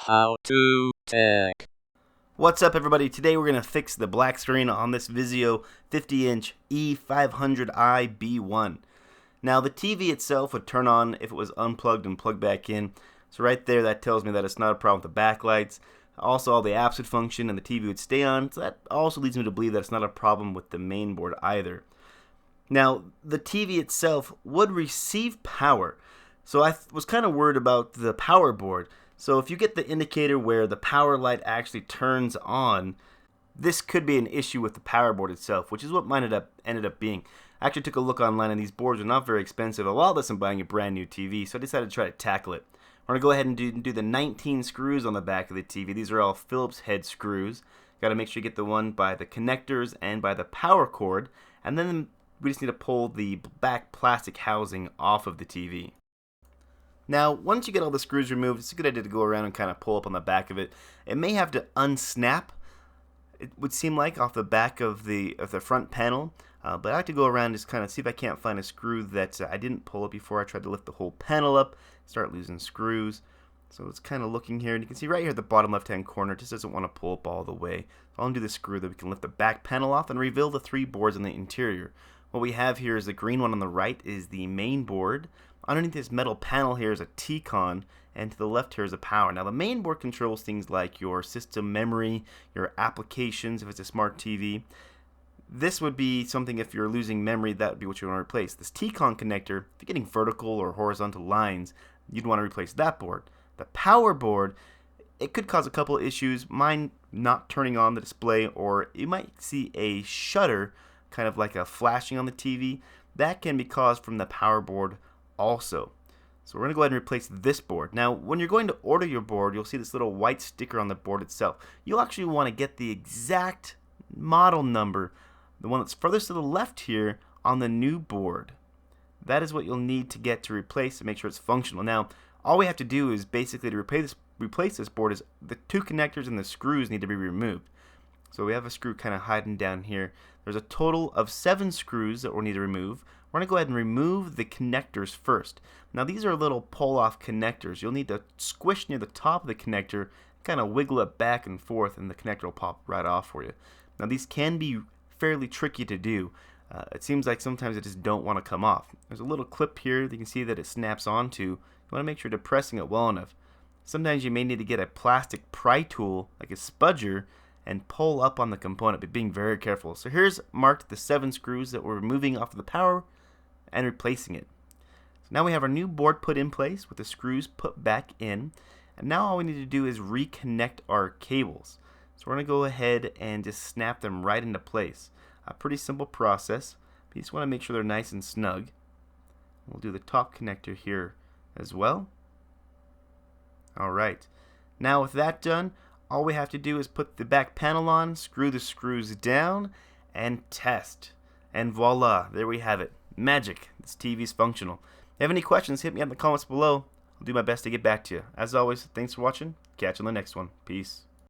How to Tech. What's up, everybody? Today we're going to fix the black screen on this Vizio 50-inch E500Bi-b1. Now, the TV itself would turn on if it was unplugged and plugged back in. So right there, that tells me that it's not a problem with the backlights. Also, all the apps would function and the TV would stay on. So that also leads me to believe that it's not a problem with the main board either. Now, the TV itself would receive power. So I was kind of worried about the power board. So if you get the indicator where the power light actually turns on, this could be an issue with the power board itself, which is what mine ended up being. I actually took a look online and these boards are not very expensive. A lot of this I'm buying a brand new TV, so I decided to try to tackle it. We're going to go ahead and do the 19 screws on the back of the TV. These are all Phillips head screws. Got to make sure you get the one by the connectors and by the power cord, and then we just need to pull the back plastic housing off of the TV. Now, once you get all the screws removed, it's a good idea to go around and kind of pull up on the back of it. It may have to unsnap, it would seem like, off the back of the front panel. But I like to go around and just kind of see if I can't find a screw that I didn't pull up before I tried to lift the whole panel up, start losing screws. So it's kind of looking here, and you can see right here at the bottom left-hand corner, it just doesn't want to pull up all the way. So I'll undo the screw that we can lift the back panel off and reveal the three boards on the interior. What we have here is the green one on the right is the main board. Underneath this metal panel here is a T-con, and to the left here is a power. Now the main board controls things like your system memory, your applications if it's a smart TV. This would be something if you're losing memory, that would be what you want to replace. This T-con connector, if you're getting vertical or horizontal lines, you'd want to replace that board. The power board, it could cause a couple of issues, mine not turning on the display, or you might see a shutter, kind of like a flashing on the TV. That can be caused from the power board also. So we're going to go ahead and replace this board. Now, when you're going to order your board, you'll see this little white sticker on the board itself. You'll actually want to get the exact model number, the one that's furthest to the left here on the new board. That is what you'll need to get to replace to make sure it's functional. Now, all we have to do is basically to replace this board is the two connectors and the screws need to be removed. So we have a screw kind of hiding down here. There's a total of 7 screws that we'll need to remove. We're going to go ahead and remove the connectors first. Now these are little pull-off connectors. You'll need to squish near the top of the connector, kind of wiggle it back and forth, and the connector will pop right off for you. Now these can be fairly tricky to do. It seems like sometimes they just don't want to come off. There's a little clip here that you can see that it snaps onto. You want to make sure you're depressing it well enough. Sometimes you may need to get a plastic pry tool, like a spudger, and pull up on the component, but being very careful. So here's marked the 7 screws that we're removing off of the power and replacing it. So now we have our new board put in place with the screws put back in, and now all we need to do is reconnect our cables. So we're going to go ahead and just snap them right into place. A pretty simple process, but you just want to make sure they're nice and snug. We'll do the top connector here as well. Alright, now with that done, all we have to do is put the back panel on, screw the screws down, and test. And voila, there we have it. Magic. This TV's functional. If you have any questions, hit me up in the comments below. I'll do my best to get back to you. As always, thanks for watching. Catch you on the next one. Peace.